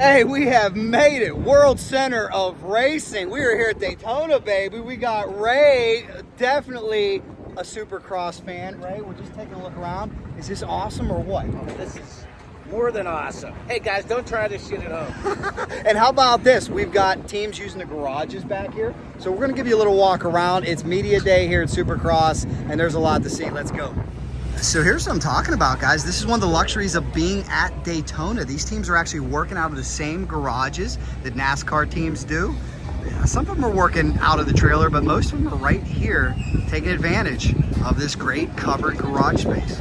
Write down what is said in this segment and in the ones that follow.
Hey, we have made it. World Center of Racing. We are here at Daytona, baby. We got Ray, definitely a Supercross fan. Ray, we're just taking a look around. Is this awesome or what? This is more than awesome. Hey guys, don't try this shit at home. And how about this? We've got teams using the garages back here. So we're gonna give you a little walk around. It's media day here at Supercross, and there's a lot to see. Let's go. So here's what I'm talking about, guys. This is one of the luxuries of being at Daytona. These teams are actually working out of the same garages that NASCAR teams do. Some of them are working out of the trailer, but most of them are right here taking advantage of this great covered garage space.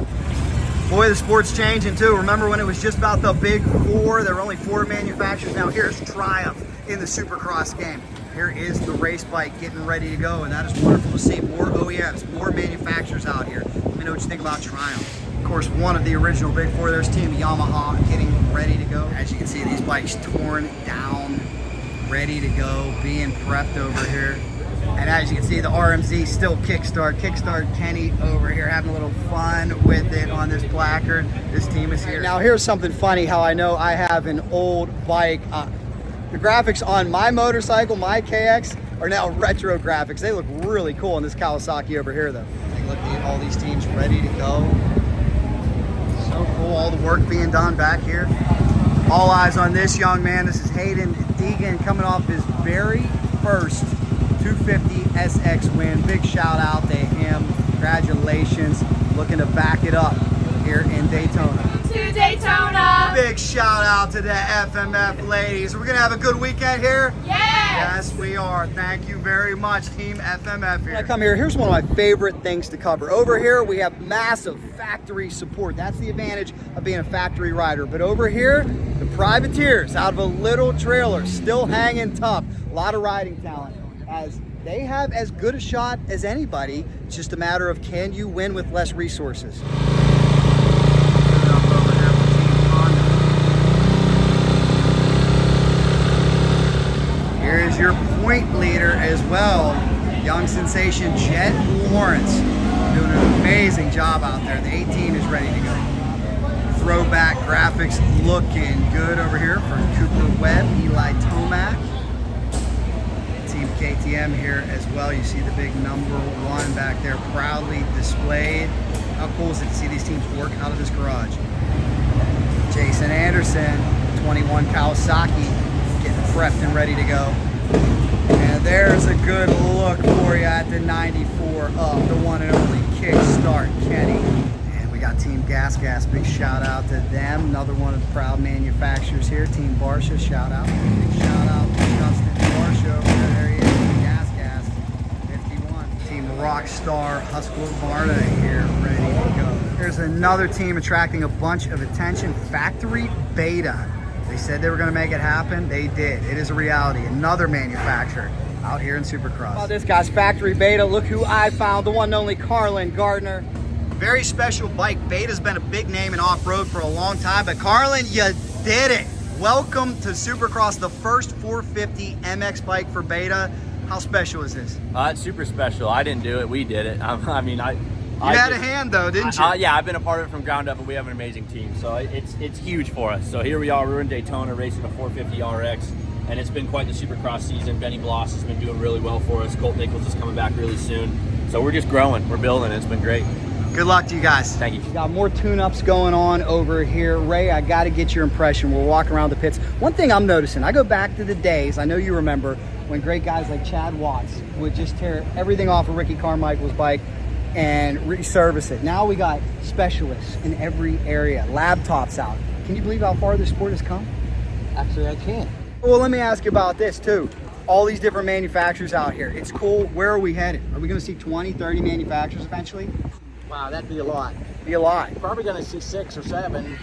Boy, the sport's changing too. Remember when it was just about the big four? There were only 4 manufacturers. Now here's Triumph in the Supercross game. Here is the race bike getting ready to go, and that is wonderful to see. More OEMs, more manufacturers out here. Let me know what you think about Triumph. Of course, one of the original big four, there's Team Yamaha getting ready to go. As you can see, these bikes torn down, ready to go, being prepped over here. And as you can see, the RMZ still Kickstart Kenny over here having a little fun with it on this placard. This team is here. Now here's something funny, how I know I have an old bike. The graphics on my motorcycle, my KX, are now retro graphics. They look really cool in this Kawasaki over here though. Take a look at all these teams ready to go. So cool, all the work being done back here. All eyes on this young man. This is Haiden Deegan coming off his very first 250 SX win. Big shout out to him. Congratulations. Looking to back it up here in Daytona. To Daytona! Big shout out to the FMF ladies. We're gonna have a good weekend here? Yes! Yes, we are. Thank you very much, Team FMF here. When I come here, here's one of my favorite things to cover. Over here, we have massive factory support. That's the advantage of being a factory rider. But over here, the privateers out of a little trailer, still hanging tough. A lot of riding talent, as they have as good a shot as anybody. It's just a matter of, can you win with less resources? Here is your point leader as well, young sensation Jett Lawrence, doing an amazing job out there. The 18 is ready to go. Throwback graphics looking good over here for Cooper Webb, Eli Tomac. Team KTM here as well. You see the big #1 back there proudly displayed. How cool is it to see these teams work out of this garage? Jason Anderson, 21 Kawasaki, getting prepped and ready to go. And there's a good look for you at the 94 of the one and only Kickstart Kenny. And we got Team Gas, big shout out to them. Another one of the proud manufacturers here, Team Barsha, shout out. Big shout out to Justin Barsha over there. There he is, Gas, 51. Team Rockstar Husqvarna here, ready to go. There's another team attracting a bunch of attention, Factory Beta. They said they were going to make it happen. They did. It is a reality. Another manufacturer out here in Supercross. Oh, this guy's Factory Beta. Look who I found, the one and only Carlen Gardner. Very special bike. Beta's been a big name in off-road for a long time, but Carlen, you did it. Welcome to Supercross, the first 450 MX bike for Beta. How special is this? It's super special. I didn't do it. We did it. You had a hand though, didn't you? Yeah, I've been a part of it from ground up, and we have an amazing team. So it's huge for us. So here we are. We're in Daytona racing a 450 RX, and it's been quite the Supercross season. Benny Bloss has been doing really well for us. Colt Nichols is coming back really soon. So we're just growing. We're building. It's been great. Good luck to you guys. Thank you. We got more tune-ups going on over here. Ray, I got to get your impression. We're walking around the pits. One thing I'm noticing, I go back to the days, I know you remember, when great guys like Chad Watts would just tear everything off of Ricky Carmichael's bike and reservice it. Now we got specialists in every area, laptops out. Can you believe how far this sport has come? Actually, I can't. Well, let me ask you about this too. All these different manufacturers out here. It's cool. Where are we headed? Are we going to see 20, 30 manufacturers eventually? Wow, that'd be a lot. Be a lot. Probably going to see 6 or 7.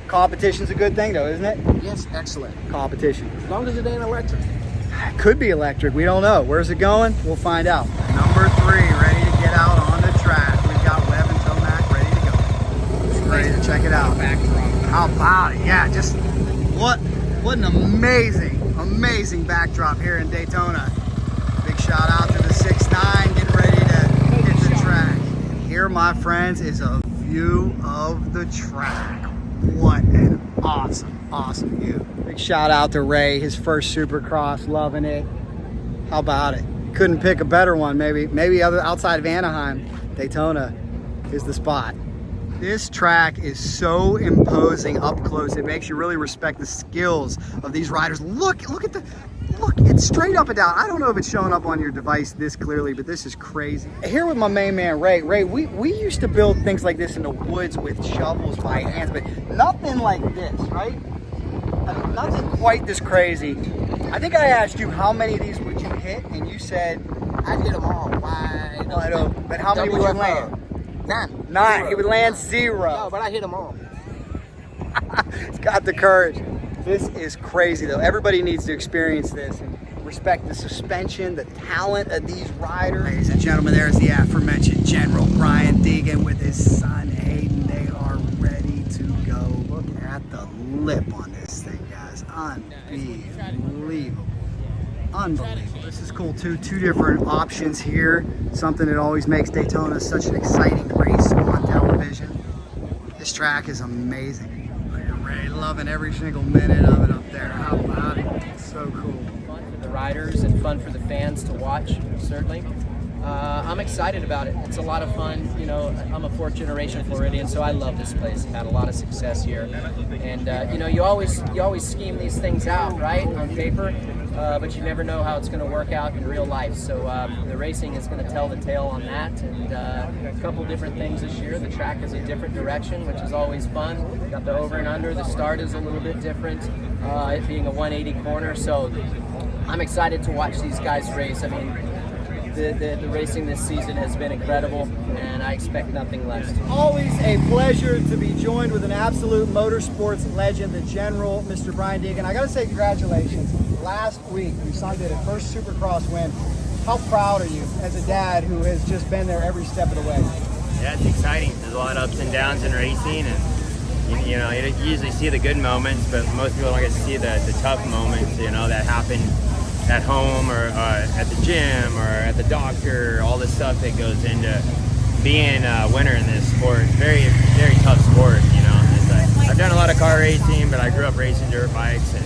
Competition's a good thing though, isn't it? Yes, excellent. Competition. As long as it ain't electric. It could be electric. We don't know. Where's it going? We'll find out. Number 3, ready to get out on the track. We've got Webb and Tomac ready to go. Just ready to check it out. How about it? Yeah, just what an amazing backdrop here in Daytona. Big shout out to the 6'9", getting ready to hit the track. And here, my friends, is a view of the track. What an awesome Awesome view. Big shout out to Ray, his first Supercross, loving it. How about it? Couldn't pick a better one, maybe other outside of Anaheim. Daytona is the spot. This track is so imposing up close. It makes you really respect the skills of these riders. Look at it's straight up and down. I don't know if it's showing up on your device this clearly, but this is crazy. Here with my main man, Ray. Ray, we used to build things like this in the woods with shovels by hands, but nothing like this, right? I mean, nothing quite this crazy. I think I asked you how many of these would you hit, and you said I'd hit them all wide open. But how many would you land? None. He would land 0. No, but I hit them all. He's got the courage. This is crazy, though. Everybody needs to experience this and respect the suspension, the talent of these riders. Ladies and gentlemen, there's the aforementioned General Brian Deegan with his son Haiden. They are ready to go. Look at the lip on this thing, guys. Unbelievable. Unbelievable. This is cool too. 2 different options here. Something that always makes Daytona such an exciting race on television. This track is amazing. Look at Ray loving every single minute of it up there. How about it? It's so cool. Fun for the riders and fun for the fans to watch, certainly. I'm excited about it. It's a lot of fun. You know, I'm a 4th generation Floridian, so I love this place. I've had a lot of success here. And you know, you always scheme these things out, right, on paper. But you never know how it's going to work out in real life. So the racing is going to tell the tale on that. And a couple different things this year. The track is a different direction, which is always fun. Got the over and under. The start is a little bit different, it being a 180 corner. So I'm excited to watch these guys race. I mean, the racing this season has been incredible, and I expect nothing less. Always a pleasure to be joined with an absolute motorsports legend, the General, Mr. Brian Deegan. I got to say congratulations. Last week, your son did a first Supercross win. How proud are you as a dad who has just been there every step of the way? Yeah, it's exciting. There's a lot of ups and downs in racing, and you know, you usually see the good moments, but most people don't get to see the tough moments, you know, that happen at home or at the gym or at the doctor, all the stuff that goes into being a winner in this sport. Very, very tough sport, you know. It's like, I've done a lot of car racing, but I grew up racing dirt bikes, and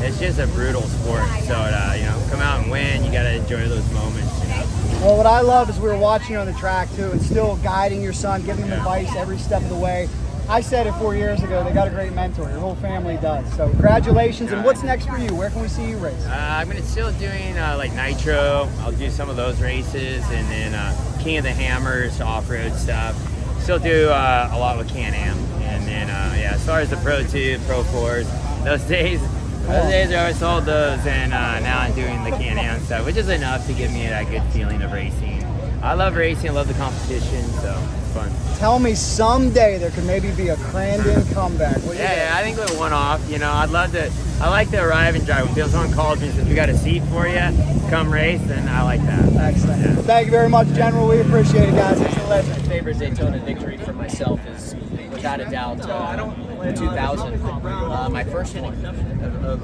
it's just a brutal sport. So, you know, come out and win, you got to enjoy those moments, you know. Well, what I love is we were watching you on the track, too, and still guiding your son, giving him advice every step of the way. I said it 4 years ago, they got a great mentor. Your whole family does. So congratulations. And what's next for you? Where can we see you race? I'm going to still doing like Nitro. I'll do some of those races, and then King of the Hammers, off-road stuff. Still do a lot with Can-Am. And then, yeah, as far as the Pro 2, Pro 4s, those days I always sold those, and now I'm doing the Can-Am stuff, which is enough to give me that good feeling of racing. I love racing, I love the competition, so it's fun. Tell me someday there could maybe be a Crandon comeback. Yeah, I think we'll one off. You know, I like to arrive and drive. When someone calls me and says, we got a seat for you, come race, then I like that. Excellent. Yeah. Well, thank you very much, General. We appreciate it, guys. It's a legend. My favorite Daytona victory for myself is, without a doubt, 2000. My first one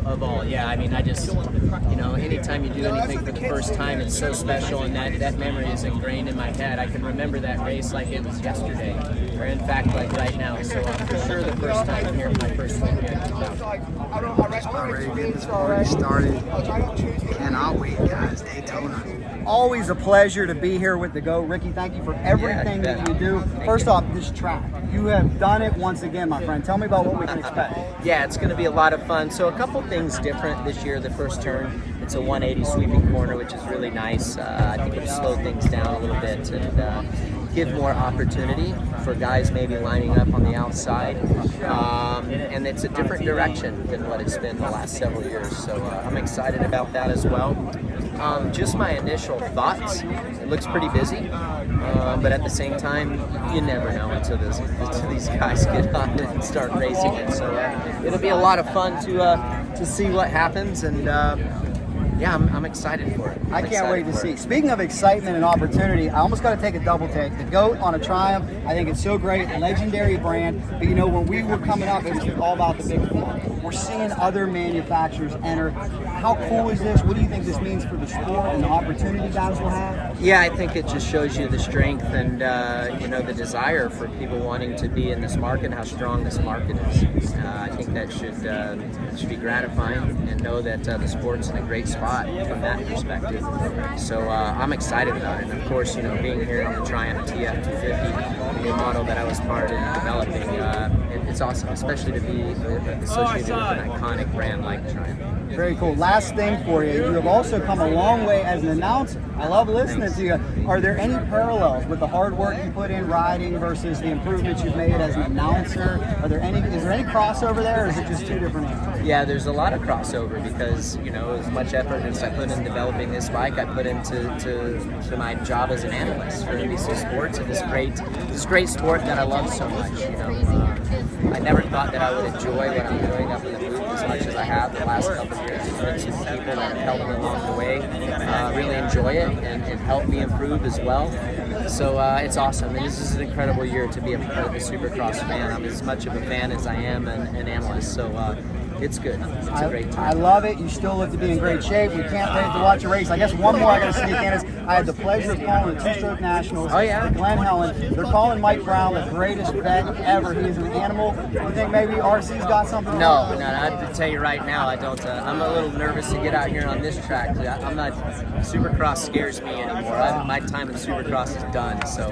of all. Yeah, I mean, I just, you know, anytime you do anything for the first time, it's so special, and that memory is ingrained in my head. I can remember that race like it was yesterday, or in fact, like right now. So for sure, the first time here, my first win here in 2000. About ready to get this party started. Cannot wait, guys. Daytona. Always a pleasure to be here with the GOAT. Ricky, thank you for everything that you do. First off, this track. You have done it once again, my friend. Tell me about what we can expect. Yeah, it's going to be a lot of fun. So a couple things different this year. The first turn, it's a 180 sweeping corner, which is really nice. I think it'll slow things down a little bit and give more opportunity for guys maybe lining up on the outside. And it's a different direction than what it's been the last several years. So I'm excited about that as well. Just my initial thoughts, it looks pretty busy, but at the same time, you never know until these guys get on it and start racing it. So it'll be a lot of fun to see what happens, and yeah, I'm excited for it. I can't wait to see. Speaking of excitement and opportunity, I almost got to take a double take. The GOAT on a Triumph, I think it's so great, legendary brand. But you know, when we were coming up, it was all about the big four. We're seeing other manufacturers enter. How cool is this? What do you think this means for the sport and the opportunity guys will have? Yeah, I think it just shows you the strength and the desire for people wanting to be in this market and how strong this market is. I think that should be gratifying, and know that the sport's in a great spot from that perspective. So I'm excited about it. And of course, being here on the Triumph TF 250, the new model that I was part in developing, it's awesome, especially to be associated with an iconic brand like Triumph. Very cool. Last thing for you, you have also come a long way as an announcer. I love listening to you. Are there any parallels with the hard work you put in riding versus the improvements you've made as an announcer? Is there any crossover there, or is it just two different animals? Yeah, there's a lot of crossover because, as much effort as I put in developing this bike, I put into my job as an analyst for NBC Sports, and this great sport that I love so much. I never thought that I would enjoy what I'm doing up in the booth as much as I have the last couple of years. It's been some people that have helped me along the way really enjoy it and help me improve as well. So it's awesome, and this is an incredible year to be a part of the Supercross fan. I'm as much of a fan as I am an analyst, so it's good. It's a great time. I love it. You still look to be in great shape. We can't wait to watch a race. I guess one more I got to sneak in is I had the pleasure of calling the two-stroke nationals. Oh, yeah? Glen Helen. They're calling Mike Brown the greatest vet ever. He is an animal. You think maybe RC's got something? No, I have to tell you right now, I don't. I'm a little nervous to get out here on this track. I'm not. Supercross scares me anymore. My time in Supercross is done. So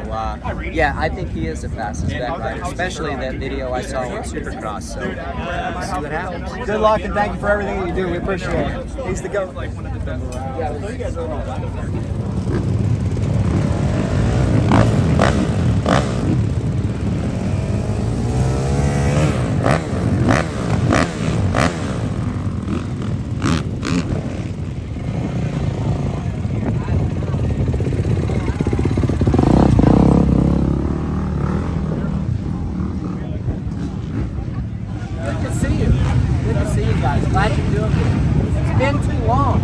yeah, I think he is the fastest vet rider, especially in that video I saw on Supercross. So we'll see what happens. Good luck, and thank you for everything that you do. We appreciate it. He's the GOAT. Glad you're doing it. It's been too long.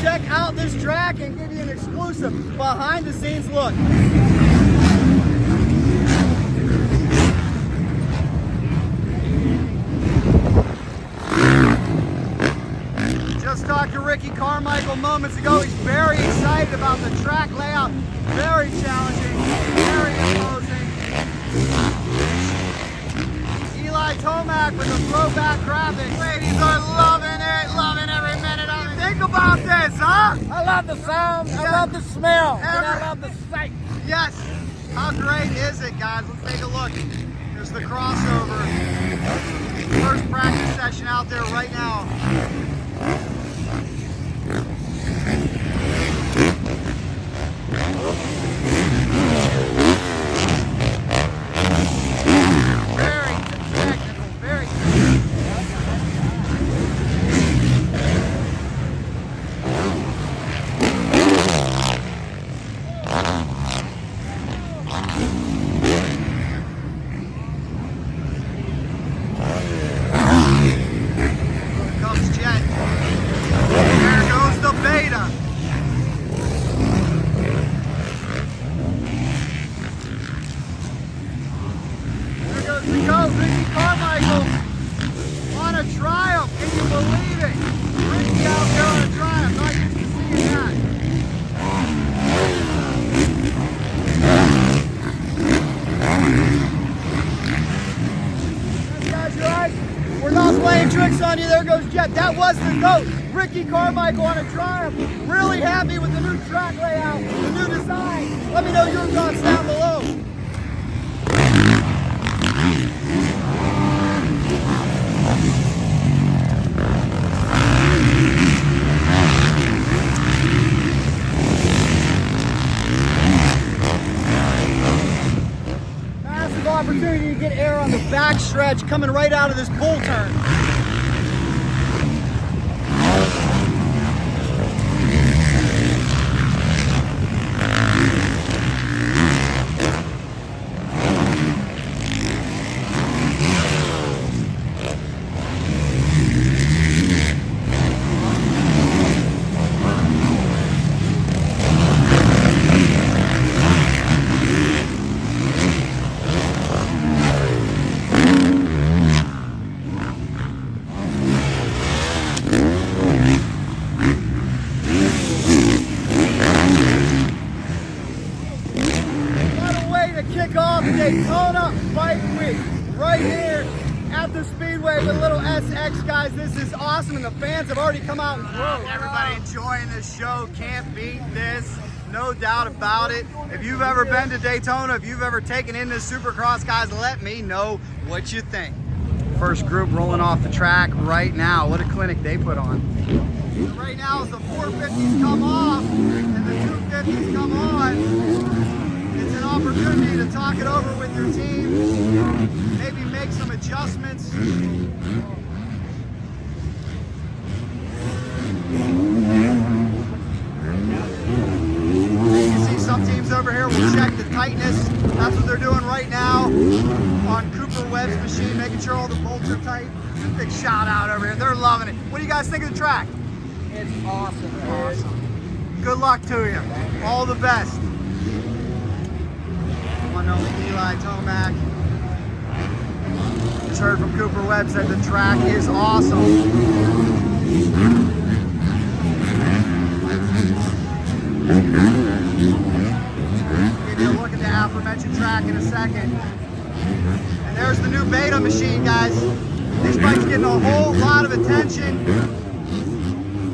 Check out this track and give you an exclusive behind the scenes look. Just talked to Ricky Carmichael moments ago. He's very excited about the track layout. Very challenging, very imposing. Eli Tomac with the throwback graphics. Ladies are loving it, loving every minute of it. Think about this, huh? I love the sound, I love the smell, and I love the sight. Yes. How great is it, guys? Let's take a look. There's the crossover. First practice session out there right now. Ricky Carmichael on a Triumph. Can you believe it? Ricky out there on a Triumph. Not used to seeing that. This guy's right. playing tricks on you. There goes Jett. That was the GOAT. Ricky Carmichael on a Triumph. Really happy with the new track layout, the new design. Let me know your thoughts down below. Massive opportunity to get air on the back stretch coming right out of this bull turn. Daytona Bike Week right here at the Speedway with a little SX, guys. This is awesome, and the fans have already come out and drove. Everybody enjoying this show. Can't beat this, no doubt about it. If you've ever been to Daytona, if you've ever taken in this Supercross, guys, let me know what you think. First group rolling off the track right now. What a clinic they put on. Right now, as the 450s come off and the 250s come on, it's an opportunity to talk it over with your team, maybe make some adjustments. You can see some teams over here will check the tightness. That's what they're doing right now on Cooper Webb's machine, making sure all the bolts are tight. Big shout out over here. They're loving it. What do you guys think of the track? It's awesome. Awesome. Good luck to you. All the best. One only Eli Tomac. Just heard from Cooper Webb, said the track is awesome. Give you a look at the aforementioned track in a second. And there's the new beta machine, guys. This bike's getting a whole lot of attention.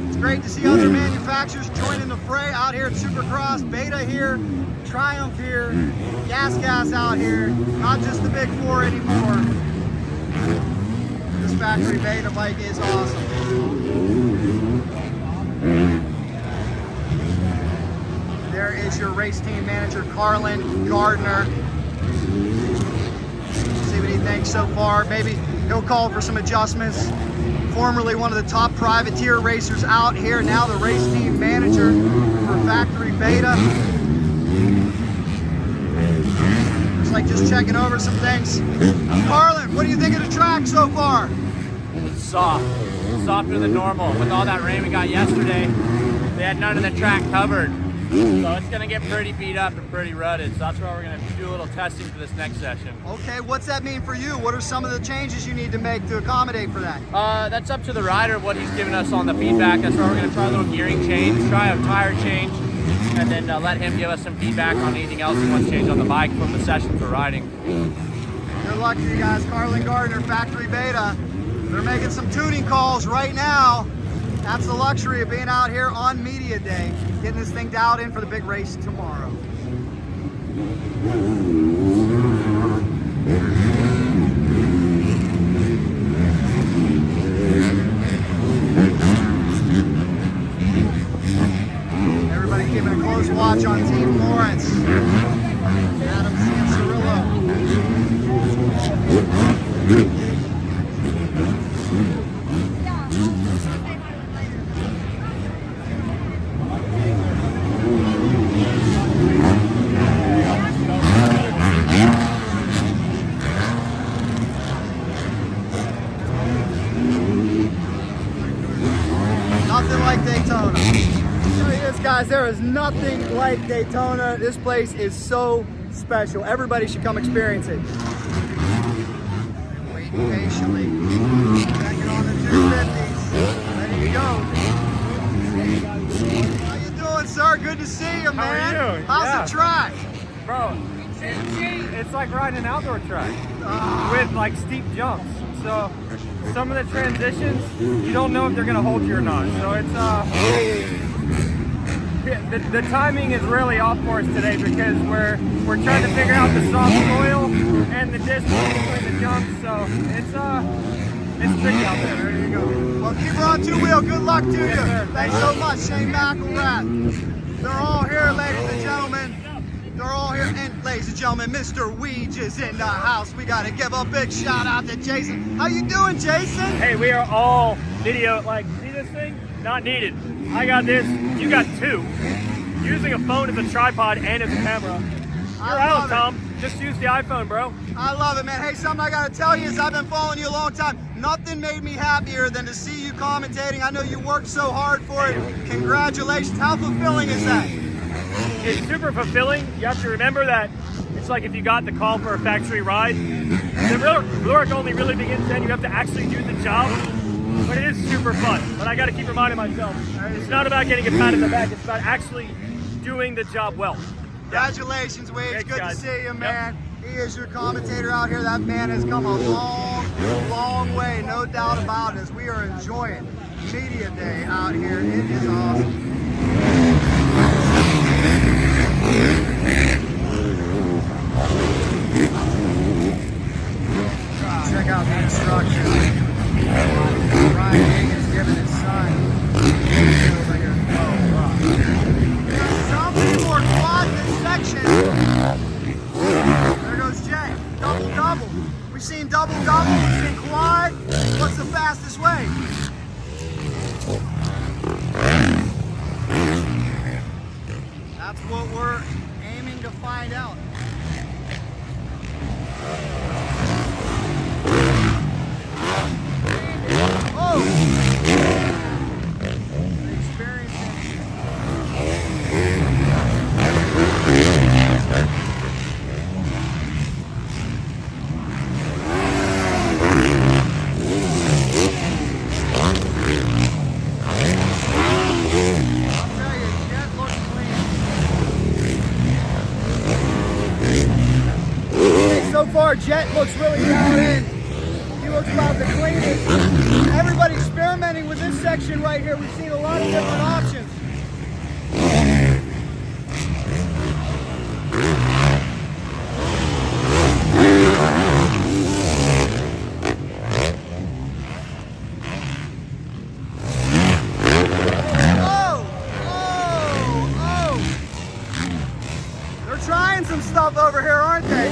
It's great to see other manufacturers joining the fray out here at Supercross. Beta here, Triumph here, Gas out here. Not just the big four anymore. This factory beta bike is awesome. There is your race team manager, Carlen Gardner. See what he thinks so far. Maybe he'll call for some adjustments. Formerly one of the top privateer racers out here, now the race team manager for factory beta. Looks like just checking over some things. Carlen, what do you think of the track so far? It's soft. Softer than normal. With all that rain we got yesterday, they had none of the track covered. So it's going to get pretty beat up and pretty rutted. So that's why we're going to do a little testing for this next session. Okay, what's that mean for you? What are some of the changes you need to make to accommodate for that? That's up to the rider, what he's giving us on the feedback. That's why we're going to try a little gearing change, try a tire change, and then let him give us some feedback on anything else he wants to change on the bike from the sessions we're riding. Good luck to you guys. Carlen Gardner, factory beta. They're making some tuning calls right now. That's the luxury of being out here on Media Day, getting this thing dialed in for the big race tomorrow. Everybody keeping a close watch on Team Lawrence. Adam Cianciarillo. Nothing like Daytona. Tell you this, guys, there is nothing like Daytona. This place is so special. Everybody should come experience it. Waiting patiently. Checking on the 250s. Ready to go. How you doing, sir? Good to see you, man. How are you? How's the track? Bro, it's like riding an outdoor track with like steep jumps. so some of the transitions, you don't know if they're going to hold you or not. So it's the timing is really off for us today because we're trying to figure out the soft soil and the distance between the jumps. So it's tricky out there. There you go. Well, keep her on two-wheel. Good luck to you. sir. Thanks so much, Shane Mcelrath. They're all here, ladies and gentlemen. They're all here. And ladies and gentlemen, Mr. Weege is in the house. We got to give a big shout out to Jason. How you doing, Jason? Hey, we are all video. Like, see this thing? Not needed. I got this. You got two. Using a phone as a tripod and as a camera. You're out, Tom. Just use the iPhone, bro. I love it, man. Hey, something I got to tell you is I've been following you a long time. Nothing made me happier than to see you commentating. I know you worked so hard for it. Congratulations. How fulfilling is that? It's super fulfilling. You have to remember that it's like if you got the call for a factory ride. The work only really begins then. You have to actually do the job. But it is super fun. But I got to keep reminding myself, it's not about getting a pat in the back. It's about actually doing the job well. Congratulations, Wade. Thanks, Good guys. to see you, man. He is your commentator out here. That man has come a long, long way, no doubt about it. We are enjoying Media Day out here. It is awesome. Check out the instructions. Brian Deegan's giving his sign. Over here. Some people are quad this section. There goes Jay. Double. We've seen double. We've seen quad. What's the fastest way? That's what we're aiming to find out. So far, Jett looks really dialed in. He looks about the cleanest. Everybody experimenting with this section right here. We've seen a lot of different options. They're trying some stuff over here, aren't they?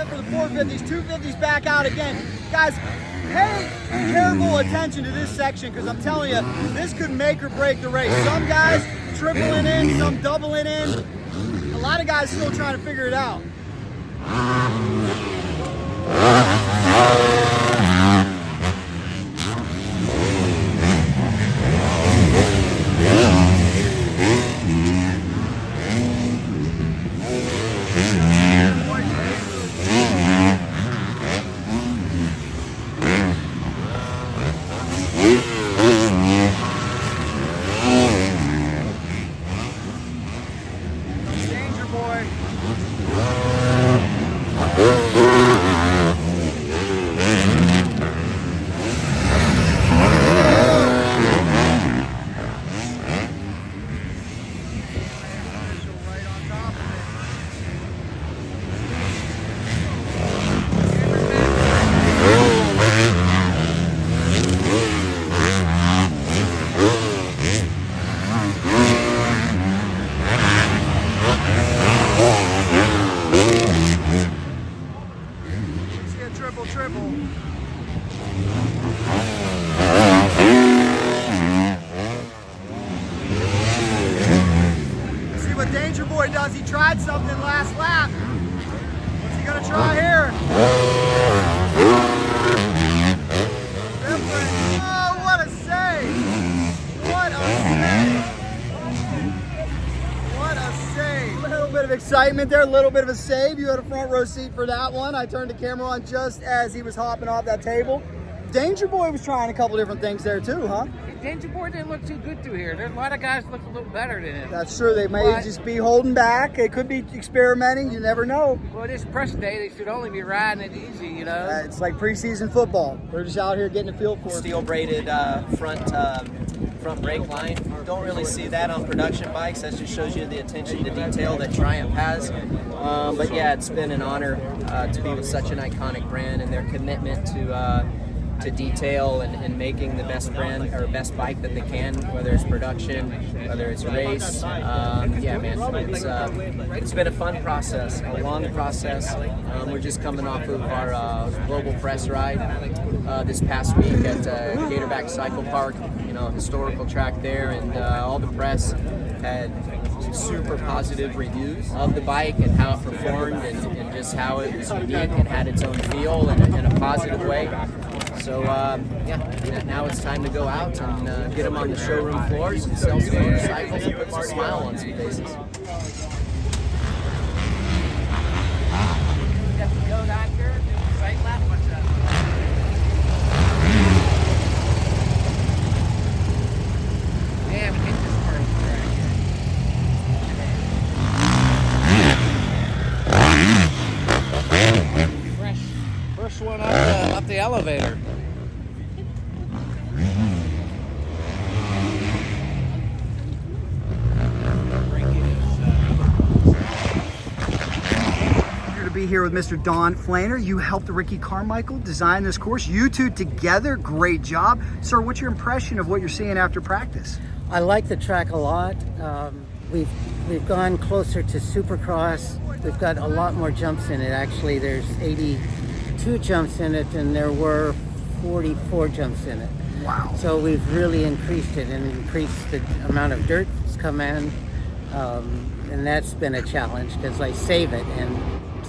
For the 450s, 250s back out again. Guys, pay careful attention to this section because I'm telling you, this could make or break the race. Some guys tripling in, some doubling in. A lot of guys still trying to figure it out. Triple. See what Danger Boy does. He tried something last lap. What's he gonna try here? Oh, what a save! bit of excitement there, a little bit of a save. You had a front row seat for that one. I turned the camera on just as he was hopping off that table. Danger Boy was trying a couple different things there too, huh? Danger Boy didn't look too good through here. There's a lot of guys look a little better than him. That's true. They may just be holding back. They could be experimenting. You never know. Well, this press day, they should only be riding it easy, you know. It's like preseason football. They're just out here getting a feel for it. Steel braided front brake line. Don't really see that on production bikes. That just shows you the attention to detail that Triumph has. But yeah, it's been an honor to be with such an iconic brand and their commitment to detail and making the best brand or best bike that they can, whether it's production, whether it's race. Yeah, man, it's been a fun process, a long process. We're just coming off of our global press ride this past week at Gatorback Cycle Park, you know, historical track there, and all the press had super positive reviews of the bike and how it performed and just how it was unique and had its own feel in a positive way. So yeah, now it's time to go out and get them on the showroom floors and sell some motorcycles and put some smile on some faces. First one up the elevator. Be here with Mr. Don Flaner. You helped Ricky Carmichael design this course. You two together, great job. Sir, what's your impression of what you're seeing after practice? I like the track a lot. We've gone closer to Supercross. We've got a lot more jumps in it. Actually, there's 82 jumps in it, and there were 44 jumps in it. Wow. So we've really increased it and increased the amount of dirt that's come in. And that's been a challenge because I save it and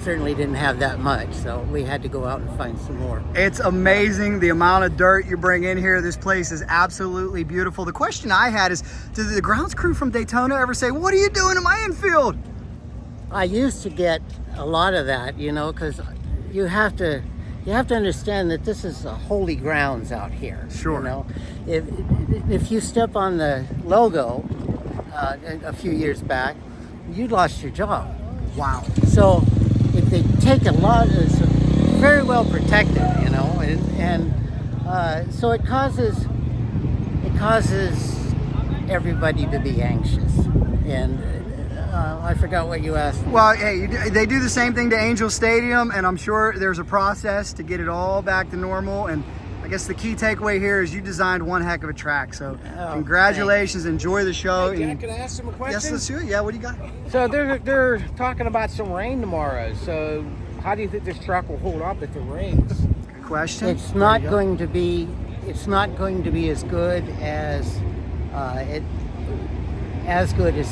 certainly didn't have that much, so we had to go out and find some more. It's amazing the amount of dirt you bring in here. This place is absolutely beautiful. The question I had is, did the grounds crew from Daytona ever say, what are you doing in my infield? I used to get a lot of that, you know, because you have to understand that this is a holy grounds out here. Sure. You know, if you step on the logo a few years back, you lost your job. Wow. So if they take a lot, it's very well protected, you know, and so it causes everybody to be anxious. And I forgot what you asked. Well, hey, they do the same thing to Angel Stadium, and I'm sure there's a process to get it all back to normal. And I guess the key takeaway here is you designed one heck of a track. So congratulations, thanks. Enjoy the show. Hey, Jack, can I ask them a question? Yes, let's do it. Yeah, what do you got? So they're talking about some rain tomorrow. So how do you think this track will hold up if it rains? Good question. It's not going to be as good as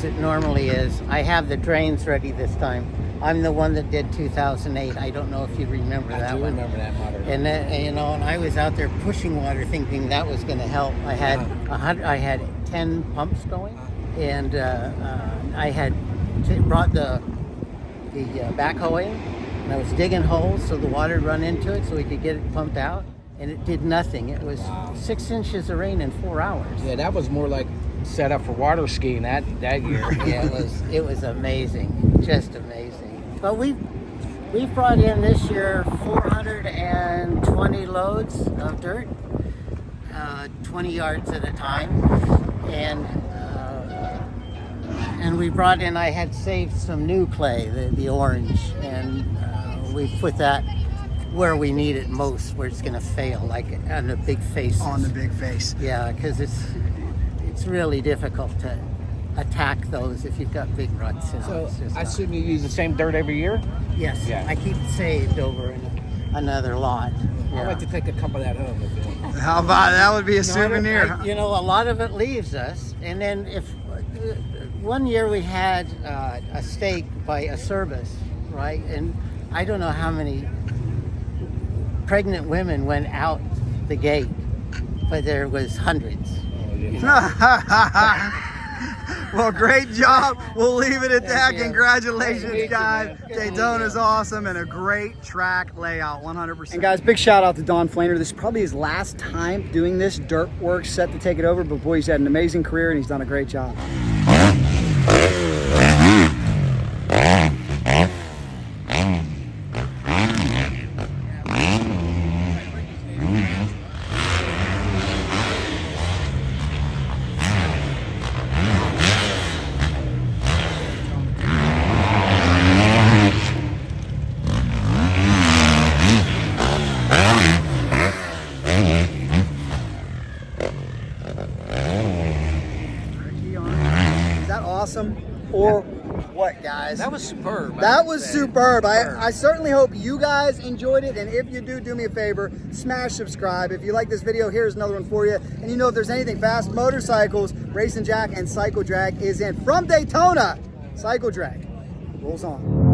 it normally is. I have the drains ready this time. I'm the one that did 2008. I don't know if you remember that one. I do remember that model. And you know, and I was out there pushing water, thinking that was going to help. I had 10 pumps going, and I had brought the backhoe in, and I was digging holes so the water would run into it, so we could get it pumped out. And it did nothing. It was 6 inches of rain in 4 hours. Yeah, that was more like set up for water skiing that year. Yeah, it was amazing, just amazing. But we brought in this year 420 loads of dirt, 20 yards at a time, and we brought in. I had saved some new clay, the orange, and we put that where we need it most, where it's going to fail, like on the big face. On the big face. Yeah, because it's really difficult to attack those if you've got big ruts. You know, So I assume you use the same dirt every year? Yes, Yeah. I keep it saved over in another lot. Yeah. I'd like to take a cup of that home if you want. How about that? Would be a souvenir. You know, a lot of it leaves us, and then if one year we had a stake by a service, right, and I don't know how many pregnant women went out the gate, but there was hundreds. Well, great job. We'll leave it at that. you. Congratulations, guys. Daytona's awesome and a great track layout, 100%. And guys, big shout out to Don Flaner. This is probably his last time doing this dirt work, set to take it over, but boy, he's had an amazing career and he's done a great job. Is that awesome? Or what, guys? That was superb. That was superb. I certainly hope you guys enjoyed it. And if you do me a favor, smash subscribe. If you like this video, here's another one for you. And you know, if there's anything fast, motorcycles, Racing Jack and Cycle Drag is in. From Daytona, Cycle Drag rolls on.